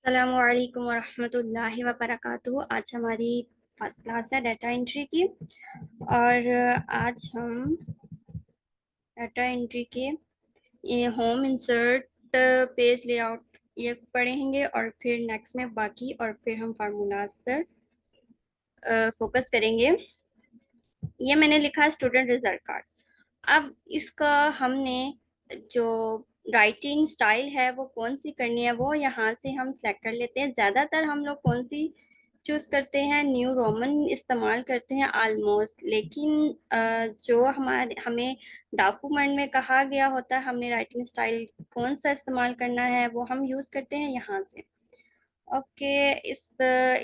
अस्सलामुअलैकुम वरहमतुल्लाहि वबरकातुहू। आज हमारी फर्स्ट क्लास है डाटा एंट्री की। और आज हम डाटा एंट्री के ये होम इंसर्ट पेज लेआउट ये पढ़ेंगे और फिर नेक्स्ट में बाकी, और फिर हम फार्मूलाज पर फोकस करेंगे। ये मैंने लिखा है स्टूडेंट रिजल्ट कार्ड। अब इसका हमने जो राइटिंग स्टाइल है वो कौन सी करनी है वो यहाँ से हम सेलेक्ट कर लेते हैं। ज़्यादातर हम लोग कौन सी चूज़ करते हैं, न्यू रोमन इस्तेमाल करते हैं ऑलमोस्ट। लेकिन जो हमारे हमें डॉक्यूमेंट में कहा गया होता है हमने राइटिंग स्टाइल कौन सा इस्तेमाल करना है वो हम यूज़ करते हैं यहाँ से। ओके, इस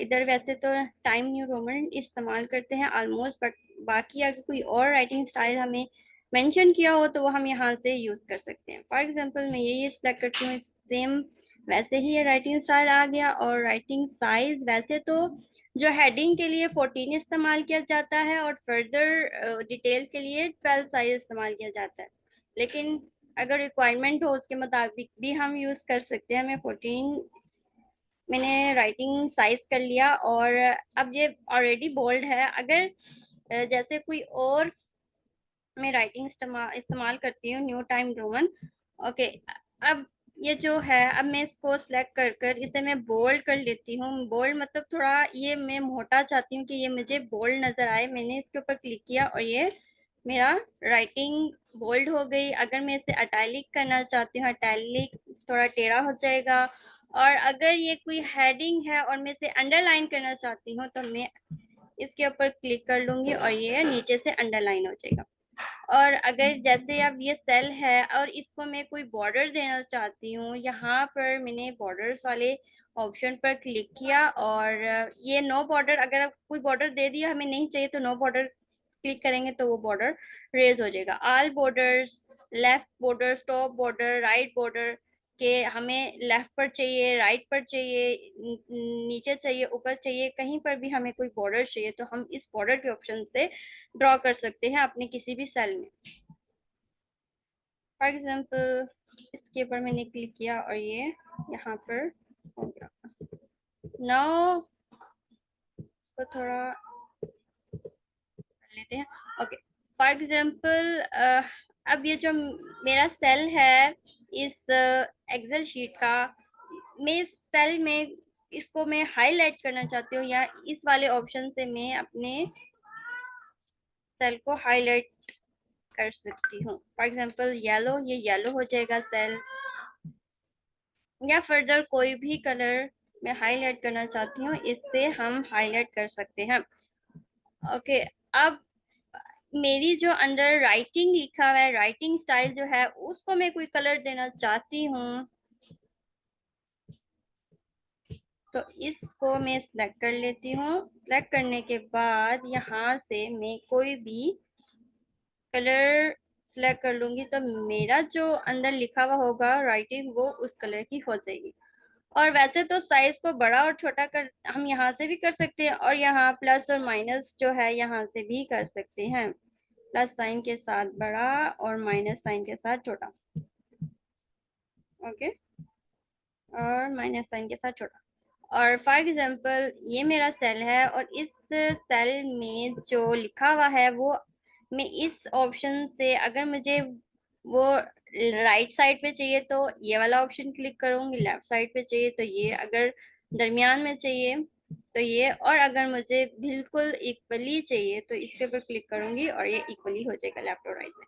इधर वैसे तो टाइम न्यू रोमन इस्तेमाल करते हैं ऑलमोस्ट, बट बाकी अगर कोई और राइटिंग स्टाइल हमें मेंशन किया हो तो वो हम यहाँ से यूज़ कर सकते हैं। फॉर एग्जांपल मैं ये सिलेक्ट करती हूँ, सेम वैसे ही ये राइटिंग स्टाइल आ गया। और राइटिंग साइज वैसे तो जो हेडिंग के लिए 14 इस्तेमाल किया जाता है और फर्दर डिटेल के लिए 12 साइज इस्तेमाल किया जाता है। लेकिन अगर रिक्वायरमेंट हो उसके मुताबिक भी हम यूज़ कर सकते हैं। हमें 14 मैंने राइटिंग साइज कर लिया। और अब ये ऑलरेडी बोल्ड है। अगर जैसे कोई और मैं राइटिंग इस्तेमाल करती हूँ न्यू टाइम रोमन। ओके, अब ये जो है, अब मैं इसको सिलेक्ट कर कर इसे मैं बोल्ड कर लेती हूँ। बोल्ड मतलब थोड़ा ये मैं मोटा चाहती हूँ कि ये मुझे बोल्ड नज़र आए। मैंने इसके ऊपर क्लिक किया और ये मेरा राइटिंग बोल्ड हो गई। अगर मैं इसे अटैलिक करना चाहती हूँ, अटैलिक थोड़ा टेढ़ा हो जाएगा। और अगर ये कोई हेडिंग है और मैं इसे अंडरलाइन करना चाहती हूँ तो मैं इसके ऊपर क्लिक कर लूँगी और ये नीचे से अंडरलाइन हो जाएगा। और अगर जैसे अब ये सेल है और इसको मैं कोई बॉर्डर देना चाहती हूँ, यहाँ पर मैंने बॉर्डर्स वाले ऑप्शन पर क्लिक किया और ये नो बॉर्डर, अगर आप कोई बॉर्डर दे दिया हमें नहीं चाहिए तो नो बॉर्डर क्लिक करेंगे तो वो बॉर्डर रेज हो जाएगा। All borders, left border, top border, right border के हमें लेफ्ट पर चाहिए, राइट पर चाहिए, नीचे चाहिए, ऊपर चाहिए, कहीं पर भी हमें कोई बॉर्डर चाहिए तो हम इस बॉर्डर के ऑप्शन से ड्रॉ कर सकते हैं अपने किसी भी सेल में। फॉर एग्जांपल इसके ऊपर मैंने क्लिक किया और ये यहाँ पर हो गया। नाउ को थोड़ा कर लेते हैं। ओके, फॉर एग्जांपल अब ये जो मेरा सेल है इस एक्सेल शीट का, मैं इस सेल में इसको मैं हाईलाइट करना चाहती हूँ, या इस वाले ऑप्शन से मैं अपने सेल को हाईलाइट कर सकती हूँ। फॉर एग्जांपल येलो, ये येलो हो जाएगा सेल, या फर्दर कोई भी कलर मैं हाईलाइट करना चाहती हूँ इससे हम हाईलाइट कर सकते हैं। ओके, अब मेरी जो अंदर राइटिंग लिखा हुआ है, राइटिंग स्टाइल जो है उसको मैं कोई कलर देना चाहती हूँ तो इसको मैं सिलेक्ट कर लेती हूँ। सिलेक्ट करने के बाद यहाँ से मैं कोई भी कलर सिलेक्ट कर लूंगी तो मेरा जो अंदर लिखा हुआ होगा राइटिंग वो उस कलर की हो जाएगी। और वैसे तो साइज को बड़ा और छोटा कर हम यहाँ से भी कर सकते हैं, और यहाँ प्लस और माइनस जो है यहाँ से भी कर सकते हैं। प्लस साइन के साथ बड़ा और माइनस साइन के साथ छोटा। ओके, और माइनस साइन के साथ छोटा। और फॉर एग्जांपल ये मेरा सेल है और इस सेल में जो लिखा हुआ है वो मैं इस ऑप्शन से, अगर मुझे वो राइट साइड पे चाहिए तो ये वाला ऑप्शन क्लिक करूंगी, लेफ्ट साइड पे चाहिए तो ये, अगर दरमियान में चाहिए तो ये, और अगर मुझे बिल्कुल इक्वली चाहिए तो इसके ऊपर क्लिक करूंगी और ये इक्वली हो जाएगा लेफ्ट और राइट में।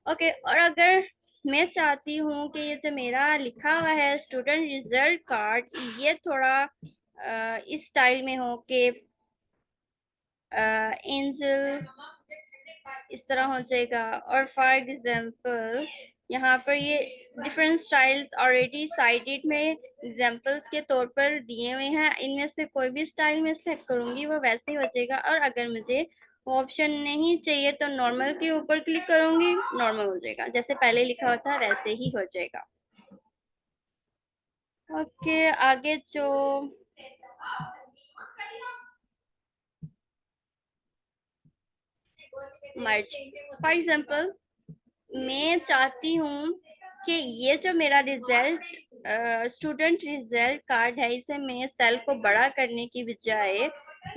ओके, और अगर मैं चाहती हूँ कि ये जो मेरा लिखा हुआ है स्टूडेंट रिजल्ट कार्ड ये थोड़ा इस स्टाइल में हो कि एंजल इस तरह हो जाएगा। और फॉर एग्जांपल यहाँ पर ये डिफरेंट स्टाइल्स ऑलरेडी साइडेड में एग्जांपल्स के तौर पर दिए हुए हैं, इनमें से कोई भी स्टाइल मैं सेलेक्ट करूंगी वो वैसे ही हो जाएगा। और अगर मुझे वो ऑप्शन नहीं चाहिए तो नॉर्मल के ऊपर क्लिक करूंगी, नॉर्मल हो जाएगा, जैसे पहले लिखा होता है वैसे ही हो जाएगा। ओके, आगे जो मर्ज, फॉर एग्जांपल मैं चाहती हूँ कि ये जो मेरा रिजल्ट स्टूडेंट रिजल्ट कार्ड है, इसे मैं सेल को बड़ा करने की बजाय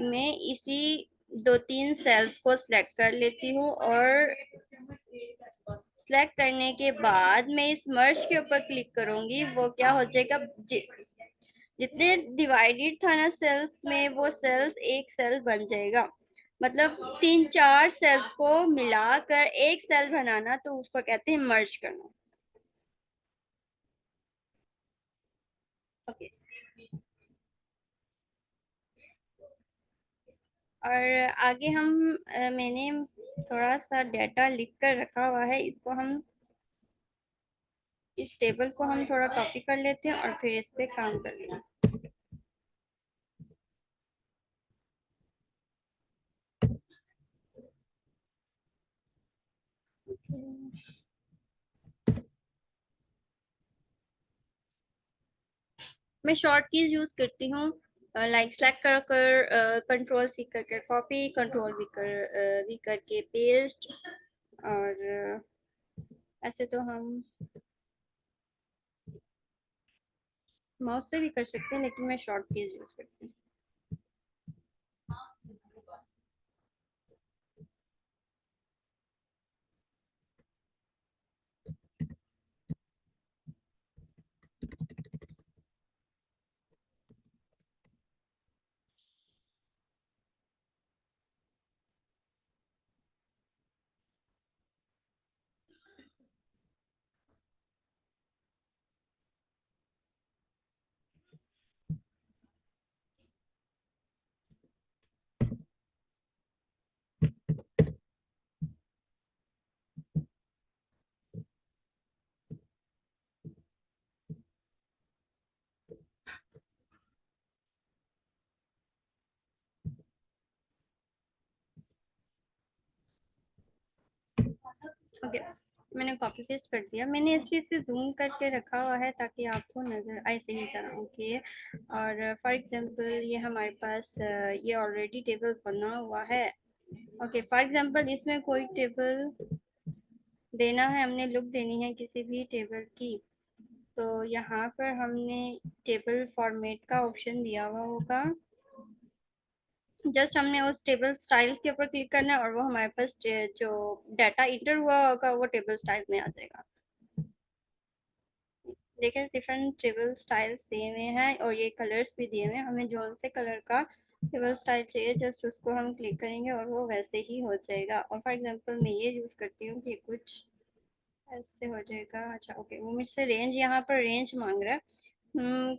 मैं इसी 2-3 सेल्स को सिलेक्ट कर लेती हूँ, और सिलेक्ट करने के बाद मैं इस मर्ज के ऊपर क्लिक करूंगी। वो क्या हो जाएगा, जितने डिवाइडेड था ना सेल्स में, वो सेल्स एक सेल बन जाएगा। मतलब 3-4 सेल्स को मिलाकर एक सेल बनाना, तो उसको कहते हैं मर्ज करना। ओके। और आगे हम मैंने थोड़ा सा डेटा लिख कर रखा हुआ है, इसको हम इस टेबल को हम थोड़ा कॉपी कर लेते हैं और फिर इस पे काम कर लेंगे। मैं शॉर्ट कीज यूज करती हूँ, लाइक सेलेक्ट कर कर, कंट्रोल सी करके कॉपी, कंट्रोल वी करके पेस्ट। और ऐसे तो हम माउस से भी कर सकते हैं, लेकिन मैं शॉर्ट कीज यूज करती हूँ। ओके, मैंने कॉपी पेस्ट कर दिया। मैंने इसलिए इसे जूम करके रखा हुआ है ताकि आपको नजर आए सही तरह। ओके। और फॉर एग्जांपल ये हमारे पास ये ऑलरेडी टेबल बना हुआ है। ओके, फॉर एग्जांपल इसमें कोई टेबल देना है, हमने लुक देनी है किसी भी टेबल की, तो यहाँ पर हमने टेबल फॉर्मेट का ऑप्शन दिया हुआ होगा। जस्ट हमने उस टेबल स्टाइल्स के ऊपर क्लिक करना है और वो हमारे पास जो डाटा इंटर हुआ होगा वो टेबल स्टाइल में आ जाएगा। देखिए डिफरेंट टेबल स्टाइल्स दिए हुए हैं और ये कलर्स भी दिए हुए हैं। हमें जो से कलर का टेबल स्टाइल चाहिए, जस्ट उसको हम क्लिक करेंगे और वो वैसे ही हो जाएगा। और फॉर एग्जांपल मैं ये यूज़ करती हूँ कि कुछ ऐसे हो जाएगा। अच्छा ओके, वो मुझसे रेंज, यहाँ पर रेंज मांग रहा है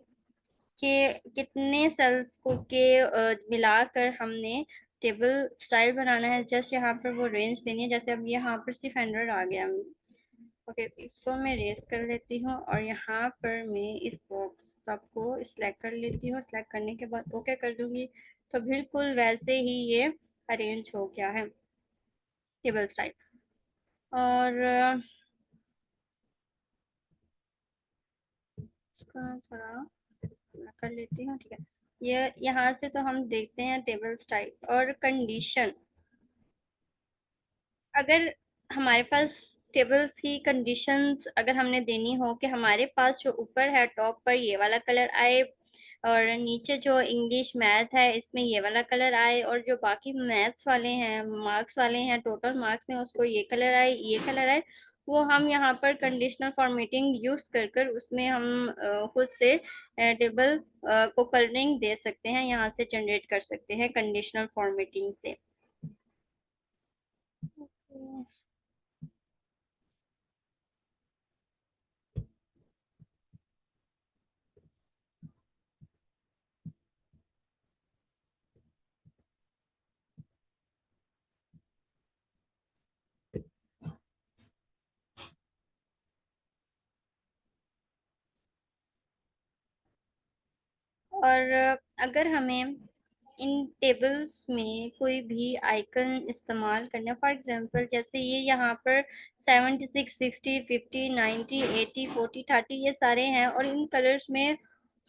कि कितने सेल्स को के मिलाकर हमने टेबल स्टाइल बनाना है। जस्ट यहाँ पर वो रेंज देनी है। जैसे अब यहाँ पर सिर्फ 100 आ गया। ओके, इसको मैं रेस कर लेती हूँ और यहाँ पर मैं इस बॉक्स सबको सिलेक्ट कर लेती हूँ। सिलेक्ट करने के बाद ओके कर दूंगी, तो बिल्कुल वैसे ही ये अरेंज हो गया है टेबल स्टाइल। और इसका थोड़ा कर लेती हूँ, ठीक है। ये यहाँ से तो हम देखते हैं टेबल स्टाइल और कंडीशन। अगर हमारे पास टेबल्स की कंडीशंस अगर हमने देनी हो कि हमारे पास जो ऊपर है टॉप पर ये वाला कलर आए, और नीचे जो इंग्लिश मैथ है इसमें ये वाला कलर आए, और जो बाकी मैथ्स वाले हैं, मार्क्स वाले हैं, टोटल मार्क्स में उसको ये कलर आए, ये कलर आए, वो हम यहाँ पर कंडीशनल फॉर्मेटिंग यूज कर कर उसमें हम खुद से टेबल को कलरिंग दे सकते हैं, यहाँ से जनरेट कर सकते हैं कंडीशनल फॉर्मेटिंग से। और अगर हमें इन टेबल्स में कोई भी आइकन इस्तेमाल करना, फॉर एग्जांपल जैसे ये यहाँ पर 76, 60, 50, 90, 80, 40, 30 ये सारे हैं, और इन कलर्स में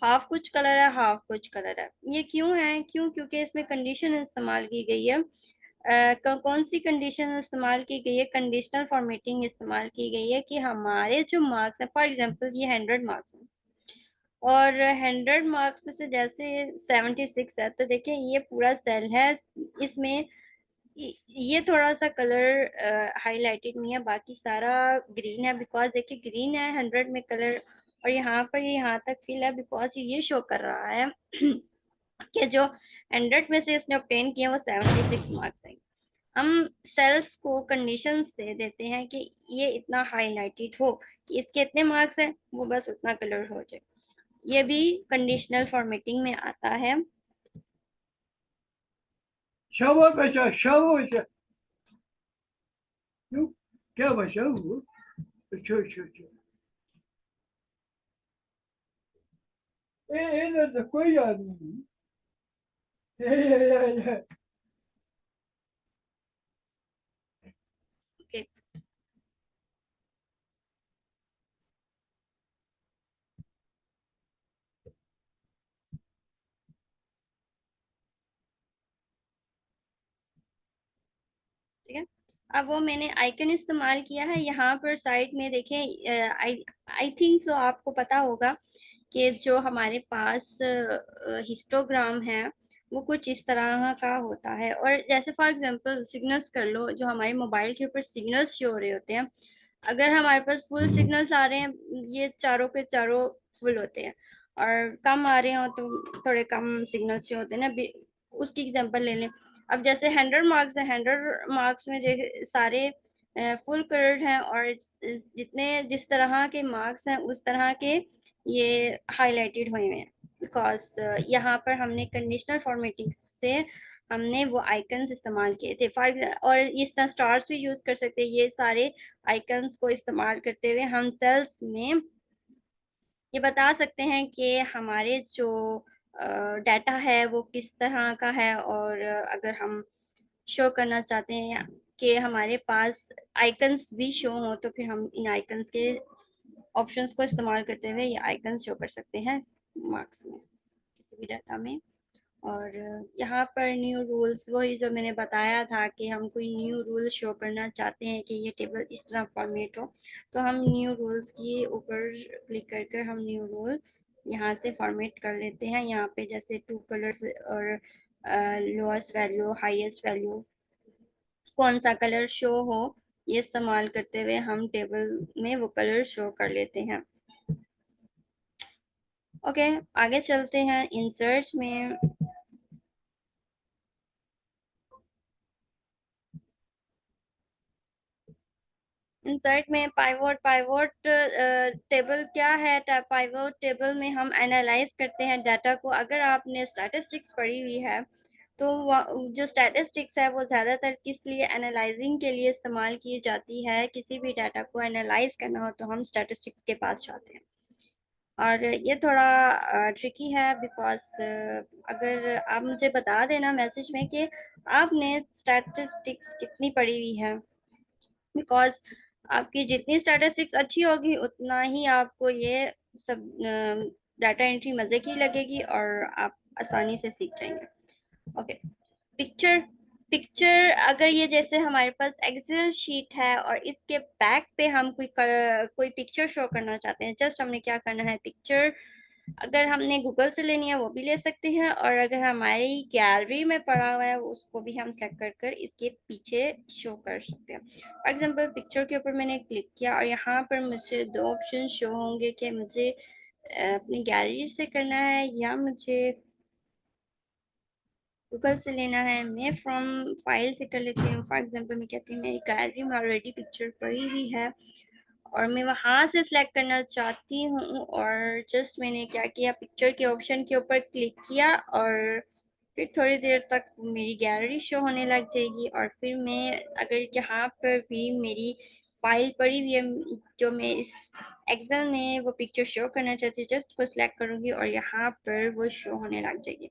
हाफ कुछ कलर है, हाफ कुछ कलर है। ये क्यों है? क्योंकि इसमें कंडीशन इस्तेमाल की गई है। कौन सी कंडीशन इस्तेमाल की गई है, कंडीशनल फॉर्मेटिंग इस्तेमाल की गई है कि हमारे जो मार्क्स है, फॉर एग्जांपल ये 100 मार्क्स है और 100 मार्क्स में से जैसे 76 है, तो देखिए ये पूरा सेल है, इसमें ये थोड़ा सा कलर हाईलाइटेड नहीं है, बाकी सारा ग्रीन है, बिकॉज देखिए ग्रीन है 100 में कलर, और यहाँ पर यहाँ तक फिल है, बिकॉज ये शो कर रहा है कि जो 100 में से इसने ऑब्टेन किया वो 76 मार्क्स है। हम सेल्स को कंडीशंस दे देते हैं कि ये इतना हाईलाइटेड हो कि इसके इतने मार्क्स हैं, वो बस उतना कलर हो जाए। ये भी कंडीशनल फॉर्मेटिंग में आता है। शाबाश बच्चा, शाबाश। क्यों, क्या बच्चा वो? अच्छा अच्छा अच्छा। इधर से कोई आदमी नहीं। ये ओके, ठीक है। अब वो मैंने आइकन इस्तेमाल किया है, यहाँ पर साइड में देखें, आई आई थिंक सो आपको पता होगा कि जो हमारे पास हिस्टोग्राम है वो कुछ इस तरह का होता है, और जैसे फॉर एग्जांपल सिग्नल्स कर लो, जो हमारे मोबाइल के ऊपर सिग्नल्स शो हो रहे होते हैं, अगर हमारे पास फुल सिग्नल्स आ रहे हैं, ये चारों के चारों फुल होते हैं, और कम आ रहे हो तो थोड़े कम सिग्नल्स शो होते हैं ना, उसकी एग्जांपल ले लें। अब जैसे 100 मार्क्स है, 100 मार्क्स में सारे फुल कलर्ड हैं, और जितने जिस तरह के मार्क्स हैं उस तरह के ये हाईलाइटेड हुए हैं, बिकॉज यहाँ पर हमने कंडीशनल फॉर्मेटिंग से हमने वो आइकन्स इस्तेमाल किए थे। फॉर और इस तरह स्टार्स भी यूज कर सकते हैं, ये सारे आइकन्स को इस्तेमाल करते हुए हम सेल्स में ये बता सकते हैं कि हमारे जो डाटा है वो किस तरह का है, और अगर हम शो करना चाहते हैं कि हमारे पास आइकन्स भी शो हो, तो फिर हम इन आइकन्स के ऑप्शंस को इस्तेमाल करते हुए ये आइकन्स शो कर सकते हैं मार्क्स में, किसी भी डाटा में। और यहाँ पर न्यू रूल्स, वही जो मैंने बताया था कि हम कोई न्यू रूल शो करना चाहते हैं कि ये टेबल इस तरह फॉर्मेट हो, तो हम न्यू रूल्स के ऊपर क्लिक कर हम न्यू रूल यहाँ से फॉर्मेट कर लेते हैं। यहाँ पे जैसे टू कलर्स और लोएस्ट वैल्यू हाईएस्ट वैल्यू कौन सा कलर शो हो, ये इस्तेमाल करते हुए हम टेबल में वो कलर शो कर लेते हैं। ओके, आगे चलते हैं इंसर्ट में। इंसर्ट में पाइवोट, पाइवोट टेबल क्या है? पाइवोट टेबल में हम एनालाइज करते हैं डाटा को। अगर आपने स्टैटिस्टिक्स पढ़ी हुई है तो जो स्टैटिस्टिक्स है वो ज़्यादातर किस लिए, एनालाइजिंग के लिए इस्तेमाल की जाती है। किसी भी डाटा को एनालाइज करना हो तो हम स्टैटिस्टिक्स के पास जाते हैं, और ये थोड़ा ट्रिकी है, बिकॉज अगर आप मुझे बता देना मैसेज में कि आपने स्टैटिस्टिक्स कितनी पढ़ी हुई है, बिकॉज आपकी जितनी स्टैटिस्टिक्स अच्छी होगी उतना ही आपको ये सब डाटा एंट्री मज़े की लगेगी और आप आसानी से सीख जाएंगे। ओके, पिक्चर, पिक्चर अगर ये जैसे हमारे पास एक्सेल शीट है और इसके बैक पे हम कोई पिक्चर शो करना चाहते हैं, जस्ट हमने क्या करना है, पिक्चर अगर हमने गूगल से लेनी है वो भी ले सकते हैं, और अगर हमारी गैलरी में पड़ा हुआ है उसको भी हम सेलेक्ट कर इसके पीछे शो कर सकते हैं। फॉर एग्जांपल पिक्चर के ऊपर मैंने क्लिक किया और यहाँ पर मुझे दो ऑप्शन शो होंगे कि मुझे अपनी गैलरी से करना है या मुझे गूगल से लेना है। मैं फ्रॉम फाइल से कर लेती हूँ। फॉर एग्जांपल मैं कहती हूँ मेरी गैलरी में ऑलरेडी पिक्चर पड़ी हुई है और मैं वहां से सिलेक्ट करना चाहती हूँ, और जस्ट मैंने क्या किया, पिक्चर के ऑप्शन के ऊपर क्लिक किया और फिर थोड़ी देर तक मेरी गैलरी शो होने लग जाएगी। और फिर मैं अगर यहाँ पर भी मेरी फाइल पड़ी हुई है जो मैं इस एक्सेल में वो पिक्चर शो करना चाहती हूँ, जस्ट वो सिलेक्ट करूँगी और यहाँ पर वो शो होने लग जाएगी।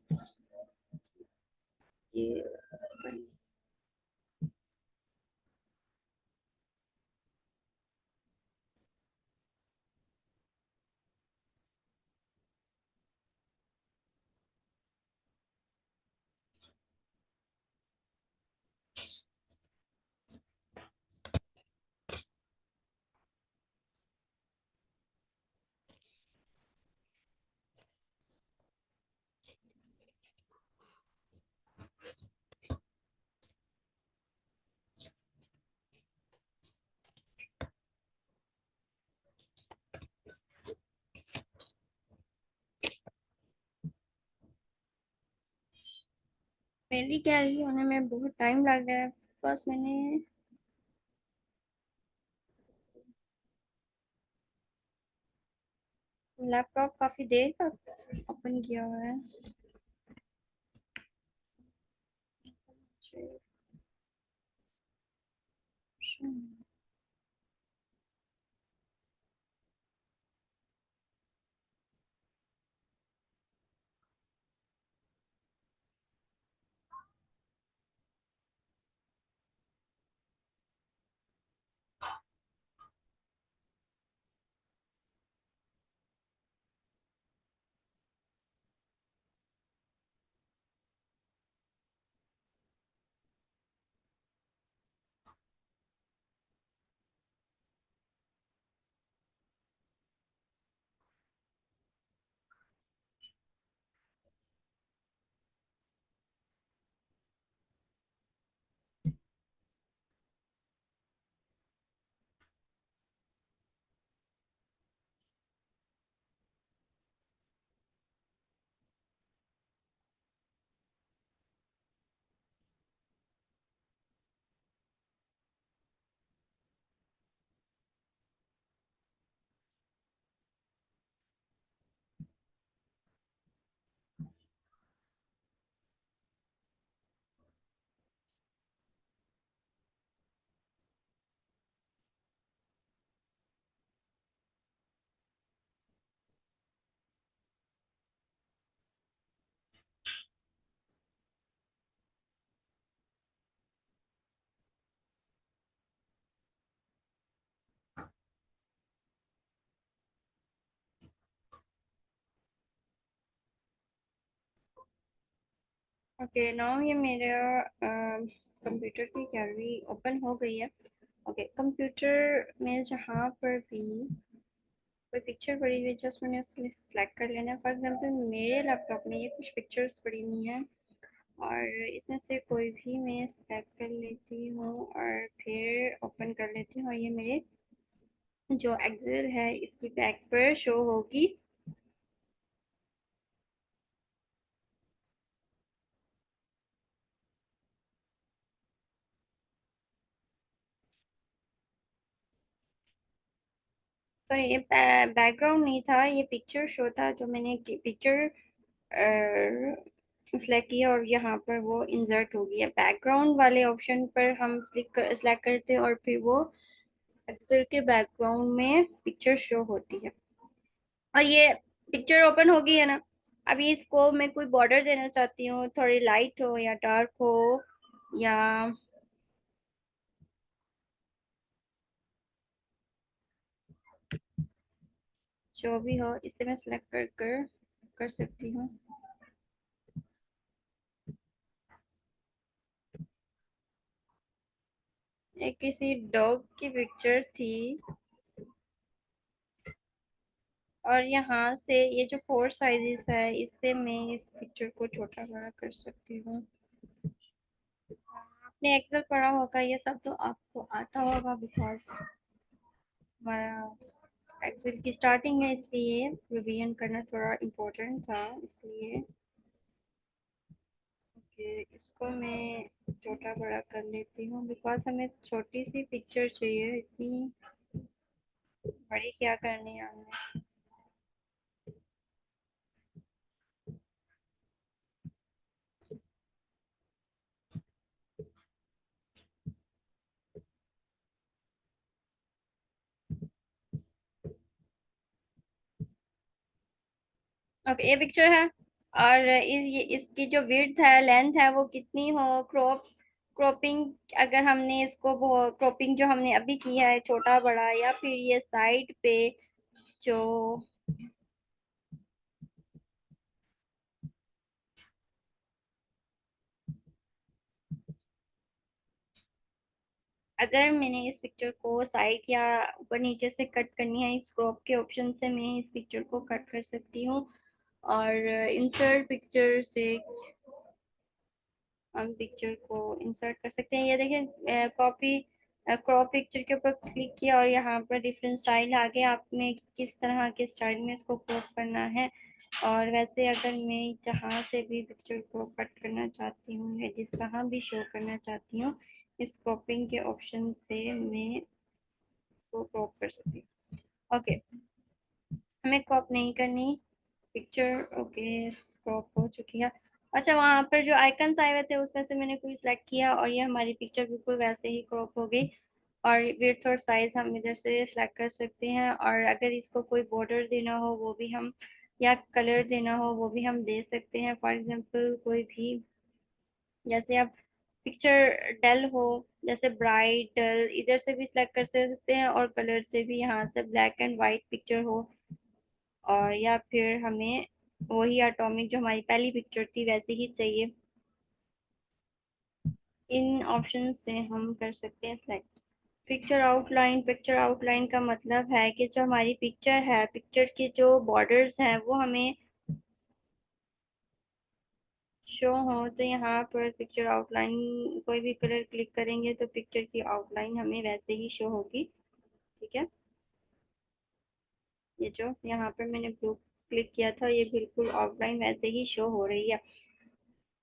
ये मेरी गैलरी होने में बहुत टाइम लग रहा है। बस मैंने लैपटॉप काफी देर तक ओपन किया हुआ है। ओके, नाउ ये मेरा कंप्यूटर की गैलरी ओपन हो गई है। ओके, कंप्यूटर में जहाँ पर भी कोई पिक्चर पड़ी हुई है जस्ट मैंने उसको सिलेक्ट कर लेना है। फॉर एग्जांपल मेरे लैपटॉप में ये कुछ पिक्चर्स पड़ी हुई हैं और इसमें से कोई भी मैं सिलेक्ट कर लेती हूँ और फिर ओपन कर लेती हूँ और ये मेरे जो एक्सेल है इसकी बैक पर शो होगी। सॉरी, ये बैकग्राउंड नहीं था, ये पिक्चर शो था जो मैंने पिक्चर सिलेक्ट किया और यहाँ पर वो इंसर्ट हो गया। बैकग्राउंड वाले ऑप्शन पर हम सिलेक्ट करते हैं और फिर वो एक्सेल के बैकग्राउंड में पिक्चर शो होती है। और ये पिक्चर ओपन हो गई है ना। अभी इसको मैं कोई बॉर्डर देना चाहती हूँ, थोड़ी लाइट हो या डार्क हो या जो भी हो, इसे मैं सिलेक्ट कर सकती हूँ। एक किसी डॉग की पिक्चर थी और यहाँ से ये जो फोर साइजेस है इससे मैं इस पिक्चर को छोटा बड़ा कर सकती हूँ। आपने एक्सेल पढ़ा होगा, ये सब तो आपको आता होगा बिकॉज हमारा एक्सेल की स्टार्टिंग है, इसलिए रिवीजन करना थोड़ा इम्पोर्टेंट था इसलिए। ओके, इसको मैं छोटा बड़ा कर लेती हूँ बिकॉज हमें छोटी सी पिक्चर चाहिए, इतनी बड़ी क्या करनी है हमने। ओके, ये पिक्चर है और इसकी जो विड्थ है, लेंथ है, वो कितनी हो, क्रॉपिंग अगर हमने इसको वो क्रॉपिंग जो हमने अभी किया है छोटा बड़ा, या फिर ये साइड पे जो अगर मैंने इस पिक्चर को साइड या ऊपर नीचे से कट करनी है, इस क्रॉप के ऑप्शन से मैं इस पिक्चर को कट कर सकती हूँ और इंसर्ट पिक्चर से हम पिक्चर को इंसर्ट कर सकते हैं। ये देखें, कॉपी क्रॉप पिक्चर के ऊपर क्लिक किया और यहाँ पर डिफरेंट स्टाइल आ गया, आपने किस तरह के स्टाइल में इसको क्रॉप करना है और वैसे अगर मैं जहाँ से भी पिक्चर को कट करना चाहती हूँ या जिस तरह भी शो करना चाहती हूँ, इस क्रॉपिंग के ऑप्शन से मैं इसको क्रॉप कर सकती हूँ। ओके, हमें क्रॉप नहीं करनी पिक्चर। ओके, क्रॉप हो चुकी है। अच्छा, वहां पर जो आइकन्स आए हुए थे उसमें से मैंने कोई सिलेक्ट किया और ये हमारी पिक्चर बिल्कुल वैसे ही क्रॉप हो गई। और विड्थ और साइज हम इधर से सिलेक्ट कर सकते हैं, और अगर इसको कोई बॉर्डर देना हो वो भी हम, या कलर देना हो वो भी हम दे सकते हैं। फॉर एग्जांपल कोई भी, जैसे अब पिक्चर डल हो, जैसे ब्राइट डल, इधर से भी सिलेक्ट कर सकते हैं, और कलर से भी यहाँ से ब्लैक एंड वाइट पिक्चर हो, और या फिर हमें वही एटॉमिक जो हमारी पहली पिक्चर थी वैसे ही चाहिए। इन ऑप्शन से हम कर सकते हैं select. Picture outline, picture outline का मतलब है कि जो हमारी पिक्चर है, पिक्चर के जो बॉर्डर्स हैं वो हमें शो हो। तो यहाँ पर पिक्चर आउटलाइन, कोई भी कलर क्लिक करेंगे तो पिक्चर की आउटलाइन हमें वैसे ही शो होगी। ठीक है, ये जो यहाँ पर मैंने ब्लू क्लिक किया था ये बिल्कुल आउटलाइन वैसे ही शो हो रही है।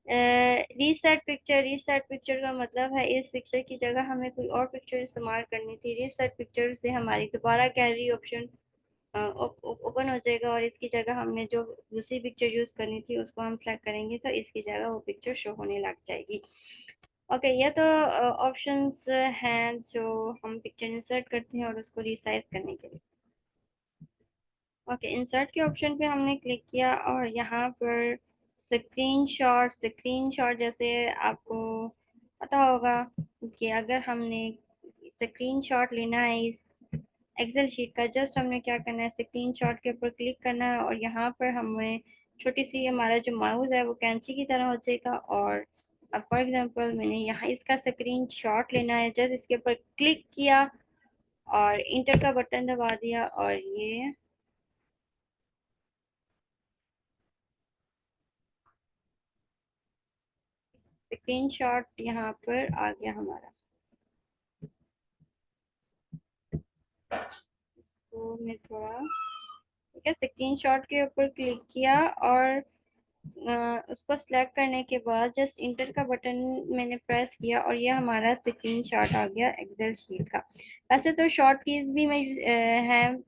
रीसेट पिक्चर, रीसेट पिक्चर का मतलब है इस पिक्चर की जगह हमें कोई और पिक्चर इस्तेमाल करनी थी। रीसेट पिक्चर से हमारी दोबारा गैलरी ऑप्शन ओपन हो जाएगा, और इसकी जगह हमने जो दूसरी पिक्चर यूज करनी थी उसको हम सेलेक्ट करेंगे तो इसकी जगह वो पिक्चर शो होने लग जाएगी। ओके, ये तो ऑप्शंस हैं जो हम पिक्चर इंसर्ट करते हैं और उसको रिसाइज करने के लिए। ओके, इंसर्ट के ऑप्शन पे हमने क्लिक किया, और यहाँ पर स्क्रीनशॉट, स्क्रीनशॉट जैसे आपको पता होगा कि अगर हमने स्क्रीनशॉट लेना है इस एक्सेल शीट का, जस्ट हमने क्या करना है, स्क्रीनशॉट के ऊपर क्लिक करना है, और यहाँ पर हमें छोटी सी हमारा जो माउस है वो कैंची की तरह हो जाएगा। और अब फॉर एग्जांपल मैंने यहाँ इसका स्क्रीनशॉट लेना है, जस्ट इसके ऊपर क्लिक किया और इंटर का बटन दबा दिया, और ये स्क्रीनशॉट यहाँ पर आ गया हमारा। तो मैं थोड़ा, ठीक है, स्क्रीनशॉट के ऊपर क्लिक किया, और उसको सिलेक्ट करने के बाद जस्ट इंटर का बटन मैंने प्रेस किया, और ये हमारा स्क्रीनशॉट आ गया एक्सेल शीट का। वैसे तो शॉर्ट कीज भी मैं हैं,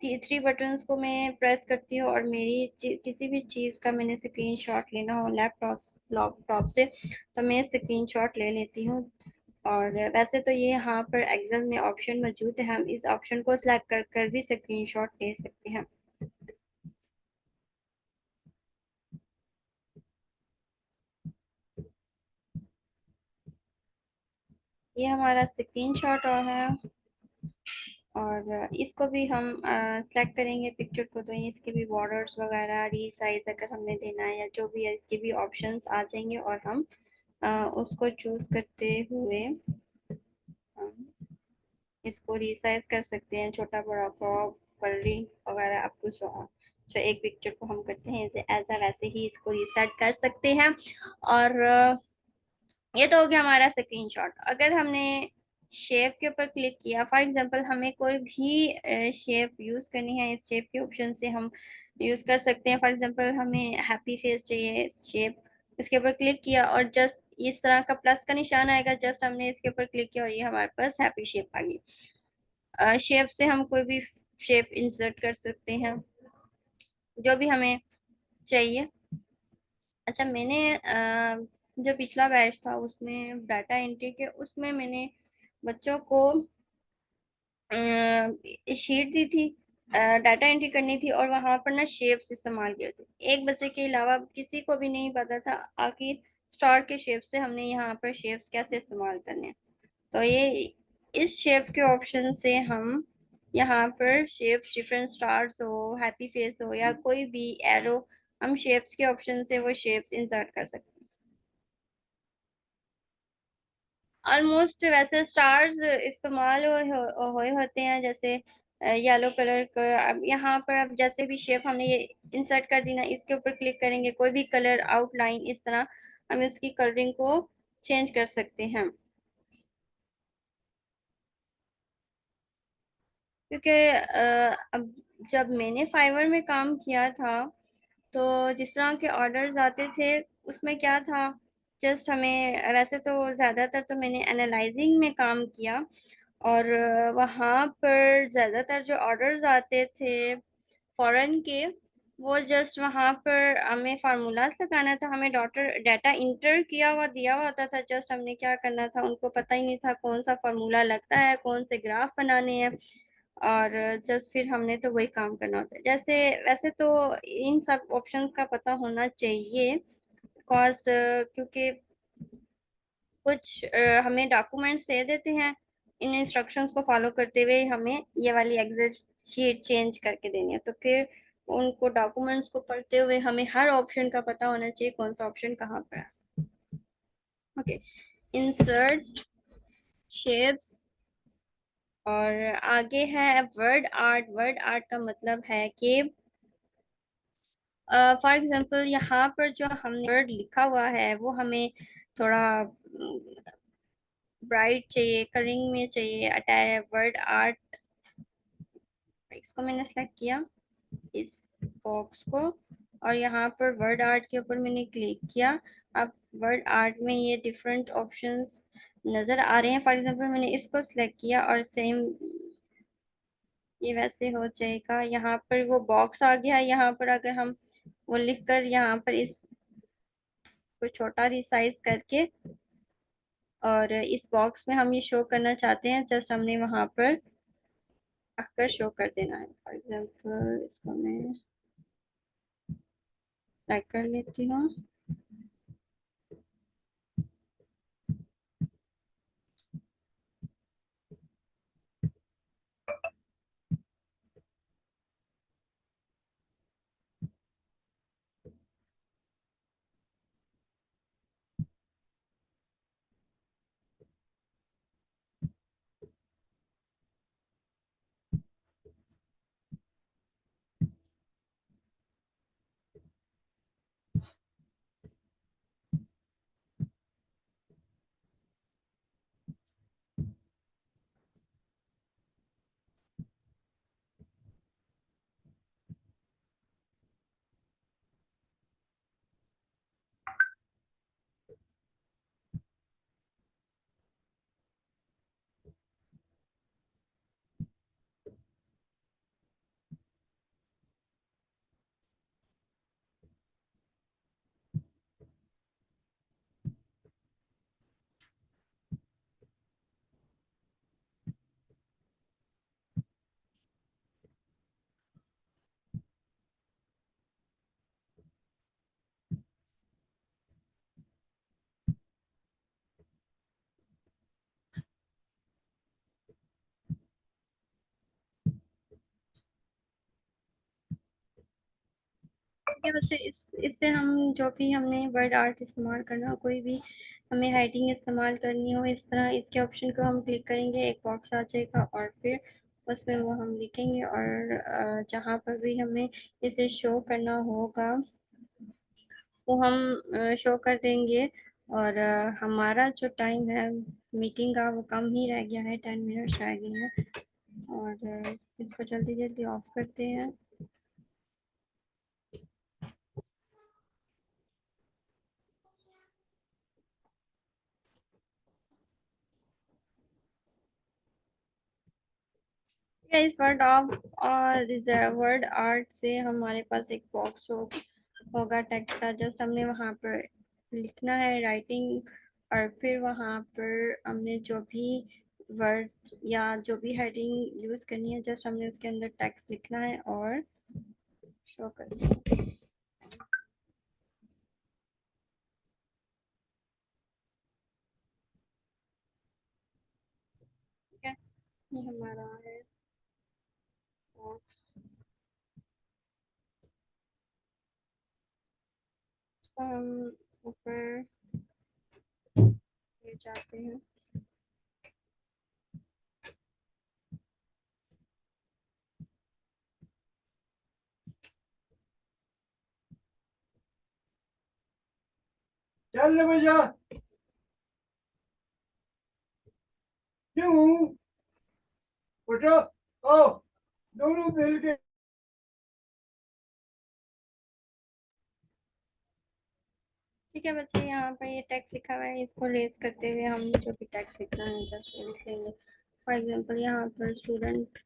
थ्री बटन्स को मैं प्रेस करती हूँ, और मेरी किसी भी चीज़ का मैंने स्क्रीनशॉट लेना हो लैपटॉप लैपटॉप से तो मैं स्क्रीनशॉट ले लेती हूँ। और वैसे तो ये यहाँ पर एक्सेल में ऑप्शन मौजूद है, हम इस ऑप्शन को सिलेक्ट कर कर भी स्क्रीनशॉट ले सकते हैं। ये हमारा स्क्रीनशॉट है, और इसको भी हम सेलेक्ट करेंगे पिक्चर को, तो ये इसके भी बॉर्डर्स वगैरह रीसाइज अगर हमने देना है या जो भी है इसके भी ऑप्शंस आ जाएंगे, और हम उसको चूज करते हुए हम इसको रीसाइज कर सकते हैं, छोटा बड़ा क्रॉप कलरिंग वगैरह आप कुछ। तो एक पिक्चर को हम करते हैं ऐसे ऐसा वैसे ही इसको रीसेट कर सकते हैं। और ये तो हो गया हमारा स्क्रीनशॉट। अगर हमने शेप के ऊपर क्लिक किया, फॉर एग्जांपल हमें कोई भी शेप यूज करनी है, इस शेप के ऑप्शन से हम यूज कर सकते हैं। फॉर एग्जांपल हमें हैप्पी फेस चाहिए शेप, इसके ऊपर क्लिक किया और जस्ट इस तरह का प्लस का निशान आएगा, जस्ट हमने इसके ऊपर क्लिक किया और ये हमारे पास हैप्पी शेप आ गई। शेप से हम कोई भी शेप इंसर्ट कर सकते हैं जो भी हमें चाहिए। अच्छा, मैंने जो पिछला बैच था उसमें डाटा एंट्री के, उसमें मैंने बच्चों को शीट दी थी, डाटा एंट्री करनी थी, और वहां पर ना शेप्स इस्तेमाल किए थे। एक बच्चे के अलावा किसी को भी नहीं पता था आखिर स्टार के शेप से हमने यहाँ पर शेप्स कैसे इस्तेमाल करने हैं। तो ये इस शेप के ऑप्शन से हम यहाँ पर शेप्स, डिफरेंट स्टार्स हो, हैप्पी फेस हो, या कोई भी एरो, हम शेप्स के ऑप्शन से वो शेप्स इंसर्ट कर सकते हैं। ऑलमोस्ट वैसे स्टार्स इस्तेमाल हुए होते हैं, जैसे येलो कलर का। अब यहाँ पर अब जैसे भी शेप हमने ये इंसर्ट कर दी ना, इसके ऊपर क्लिक करेंगे, कोई भी कलर आउटलाइन इस तरह हम इसकी कलरिंग को चेंज कर सकते हैं। क्योंकि अब जब मैंने फाइवर में काम किया था तो जिस तरह के ऑर्डर्स आते थे उसमें क्या था, जस्ट हमें, वैसे तो ज़्यादातर तो मैंने एनालाइजिंग में काम किया, और वहाँ पर ज़्यादातर जो ऑर्डर्स आते थे फॉरेन के, वो जस्ट वहाँ पर हमें फार्मूलाज लगाना था, हमें डॉटर डाटा इंटर किया हुआ दिया हुआ होता था, जस्ट हमने क्या करना था, उनको पता ही नहीं था कौन सा फार्मूला लगता है, कौन से ग्राफ बनाने हैं, और जस्ट फिर हमने तो वही काम करना होता है। जैसे वैसे तो इन सब ऑप्शंस का पता होना चाहिए, बिकॉज क्योंकि कुछ हमें डॉक्यूमेंट्स दे देते हैं, इन इंस्ट्रक्शंस को फॉलो करते हुए हमें ये वाली एग्जिट शीट चेंज करके देनी है, तो फिर उनको डॉक्यूमेंट्स को पढ़ते हुए हमें हर ऑप्शन का पता होना चाहिए कौन सा ऑप्शन कहाँ पर है। ओके, इंसर्ट शेप्स, और आगे है वर्ड आर्ट। वर्ड आर्ट का मतलब है कि फॉर एग्जांपल यहाँ पर जो हमने वर्ड लिखा हुआ है वो हमें थोड़ा ब्राइट चाहिए, कलरिंग में चाहिए, अटैच वर्ड आर्ट, इसको मैंने सेलेक्ट किया इस बॉक्स को, और यहाँ पर वर्ड आर्ट के ऊपर मैंने क्लिक किया। अब वर्ड आर्ट में ये डिफरेंट ऑप्शंस नज़र आ रहे हैं। फॉर एग्जांपल मैंने इसको सिलेक्ट किया और सेम ये वैसे हो जाएगा। यहाँ पर वो बॉक्स आ गया है, यहाँ पर अगर हम वो लिख कर यहाँ पर इसको छोटा रिसाइज करके और इस बॉक्स में हम ये शो करना चाहते हैं, जस्ट हमने वहाँ पर आकर शो कर देना है। फॉर एग्जांपल इसको मैं लाइक कर लेती हूँ। ये बच्चे इससे हम जो भी हमने वर्ड आर्ट इस्तेमाल करना हो, कोई भी हमें हेडिंग इस्तेमाल करनी हो, इस तरह इसके ऑप्शन को हम क्लिक करेंगे, एक बॉक्स आ जाएगा और फिर उसमें वो हम लिखेंगे, और जहाँ पर भी हमें इसे शो करना होगा वो हम शो कर देंगे। और हमारा जो टाइम है मीटिंग का वो कम ही रह गया है, 10 मिनट्स रह गए हैं, और इसको जल्दी जल्दी ऑफ करते हैं। या इस वर्ड ऑफ और वर्ड आर्ट से हमारे पास एक बॉक्स होगा टेक्स्ट का, जस्ट हमने वहाँ पर लिखना है राइटिंग, और फिर वहाँ पर हमने जो भी वर्ड या जो भी हेडिंग यूज़ करनी है, जस्ट हमने उसके अंदर टेक्स्ट लिखना है और शो कर देना है। ठीक है, ये हमारा है बॉक्स। तो हम ऊपर ले जाते हैं। चल भैया क्यों उठो आओ दोनों मिल के ठीक है बच्चे, यहाँ पर ये टेक्स्ट लिखा हुआ है, इसको रेज करते हुए हम जो भी टेक्स्ट लिखना है जस्ट लिख लेंगे। फॉर एग्जांपल यहाँ पर स्टूडेंट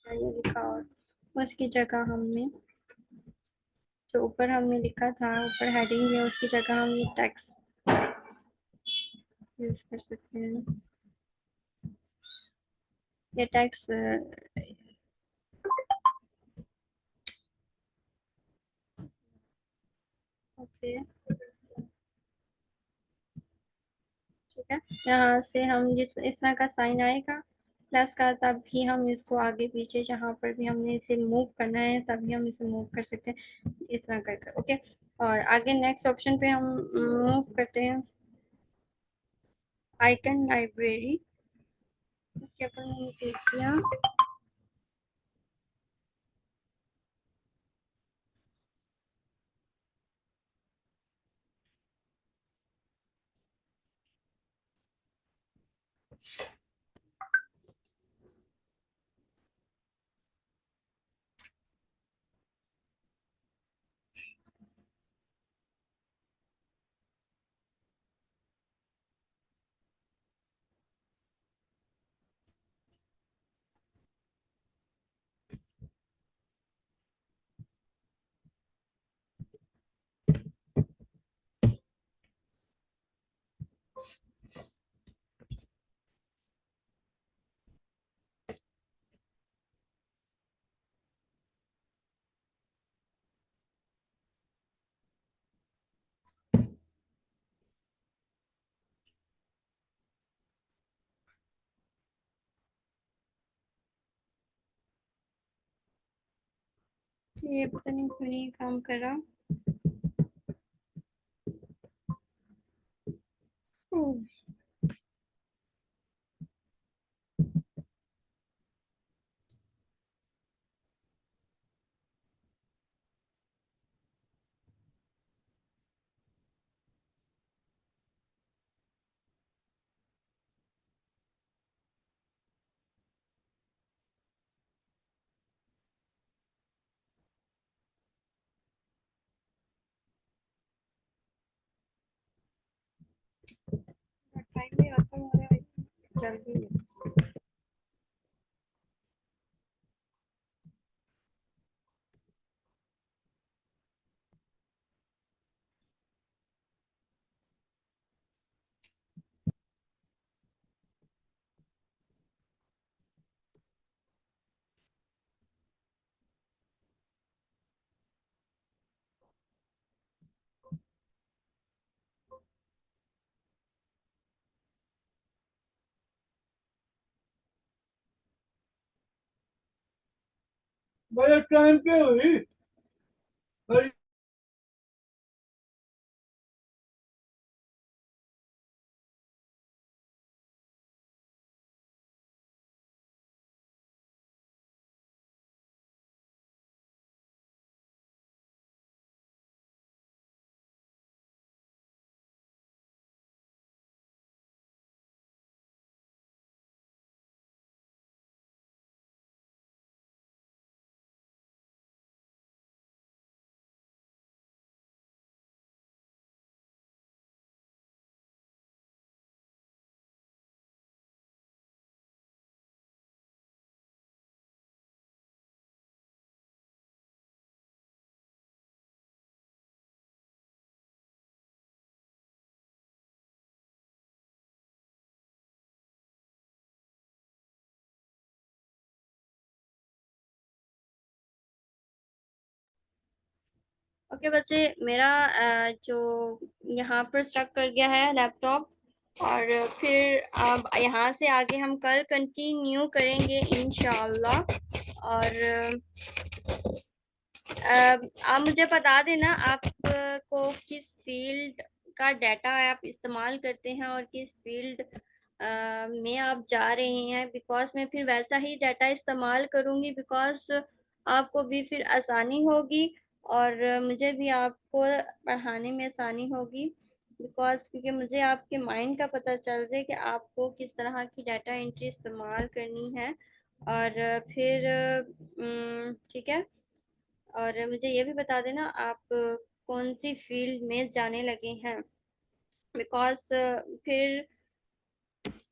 ये लिखा, और उसकी जगह हमने जो ऊपर हमने लिखा था, ऊपर हेडिंग है, उसकी जगह हम ये टेक्स्ट यूज कर सकते हैं। ये टेक्स्ट ओके, ठीक है। यहाँ से हम जिस इस तरह का साइन आएगा प्लस का, तब भी हम इसको आगे पीछे जहाँ पर भी हमने इसे मूव करना है तभी हम इसे मूव कर सकते हैं, इस तरह कर कर। ओके, और आगे नेक्स्ट ऑप्शन पे हम मूव करते हैं, आइकन लाइब्रेरी। इसके ऊपर मैंने क्लिक किया। ये पता नहीं क्यों नहीं काम कर रहा। टाइम भी आता है जल्दी। बड़े टाइम पे हुई बड़ी ओके बच्चे, मेरा जो यहाँ पर स्टक कर गया है लैपटॉप, और फिर अब यहाँ से आगे हम कल कंटिन्यू करेंगे इंशाल्लाह। और आप मुझे बता देना आपको किस फील्ड का डाटा आप इस्तेमाल करते हैं और किस फील्ड में आप जा रहे हैं, बिकॉज मैं फिर वैसा ही डाटा इस्तेमाल करूँगी, बिकॉज आपको भी फिर आसानी होगी और मुझे भी आपको पढ़ाने में आसानी होगी, बिकॉज क्योंकि मुझे आपके माइंड का पता चल जाए कि आपको किस तरह की डाटा एंट्री इस्तेमाल करनी है और फिर ठीक है। और मुझे ये भी बता देना आप कौन सी फील्ड में जाने लगे हैं, बिकॉज फिर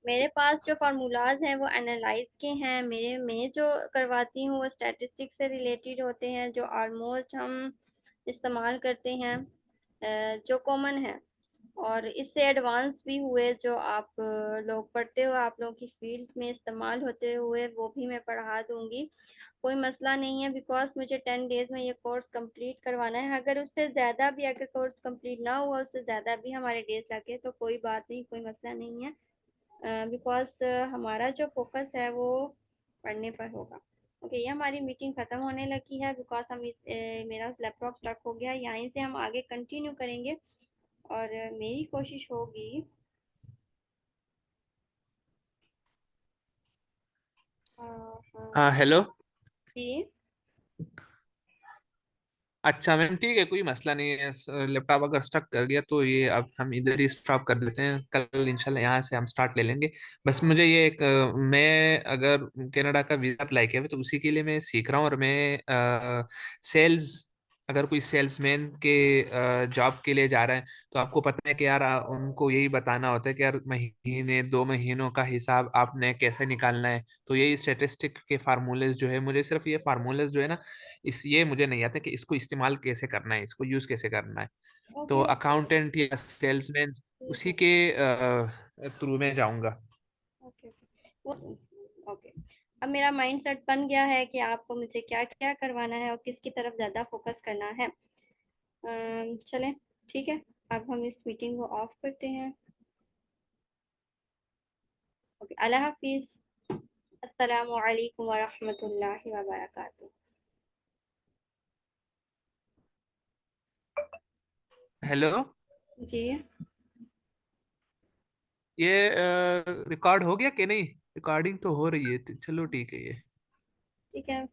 मेरे पास जो फार्मूलाज हैं वो एनालाइज के हैं, मैं जो करवाती हूँ वो स्टैटिस्टिक्स से रिलेटेड होते हैं, जो ऑलमोस्ट हम इस्तेमाल करते हैं, जो कॉमन है। और इससे एडवांस भी हुए जो आप लोग पढ़ते हो, आप लोगों की फील्ड में इस्तेमाल होते हुए, वो भी मैं पढ़ा दूंगी। कोई मसला नहीं है, बिकॉज मुझे 10 डेज में ये कोर्स कंप्लीट करवाना है। अगर उससे ज़्यादा भी, अगर कोर्स कंप्लीट ना हुआ, उससे ज़्यादा भी हमारे डेज लगे तो कोई बात नहीं, कोई मसला नहीं है, बिकॉज हमारा जो फोकस है वो पढ़ने पर होगा। ओके, ये हमारी मीटिंग ख़त्म होने लगी है, बिकॉज मेरा लैपटॉप स्टक हो गया। यहीं से हम आगे कंटिन्यू करेंगे, और मेरी कोशिश होगी। हाँ। हाँ हेलो। जी। अच्छा मैम ठीक है, कोई मसला नहीं है। लैपटॉप अगर स्टक कर गया तो ये अब हम इधर ही स्टॉप कर देते हैं, कल इंशाल्लाह यहाँ से हम स्टार्ट ले लेंगे। बस मुझे ये एक मैं अगर कनाडा का वीज़ा अप्लाई किया है तो उसी के लिए मैं सीख रहा हूँ। और मैं सेल्स, अगर कोई सेल्समैन के जॉब के लिए जा रहा है तो आपको पता है कि यार उनको यही बताना होता है कि यार महीने 2 महीनों का हिसाब आपने कैसे निकालना है। तो यही स्टेटिस्टिक के फार्मूलेज जो है, मुझे सिर्फ ये फार्मूलेज जो है ना, इस ये मुझे नहीं आता कि इसको इस्तेमाल कैसे करना है, इसको यूज कैसे करना है। तो ओके ओके। अकाउंटेंट या सेल्समैन ठीक उसी है। के थ्रू में जाऊंगा। Okay okay. वो ओके। अब मेरा माइंड सेट बन गया है कि आपको मुझे क्या क्या करवाना है और किसकी तरफ ज़्यादा फोकस करना है। चलें, ठीक है। अब हम इस मीटिंग को ऑफ करते हैं। ओके, अल्लाह हाफिज़। अस्सलामु अलैकुम वरहमतुल्लाहि वबरकातुहू। हेलो। जी। ये रिकॉर्ड हो गया कि नहीं? रिकॉर्डिंग तो हो रही है, तो चलो ठीक है ये। ठीक है।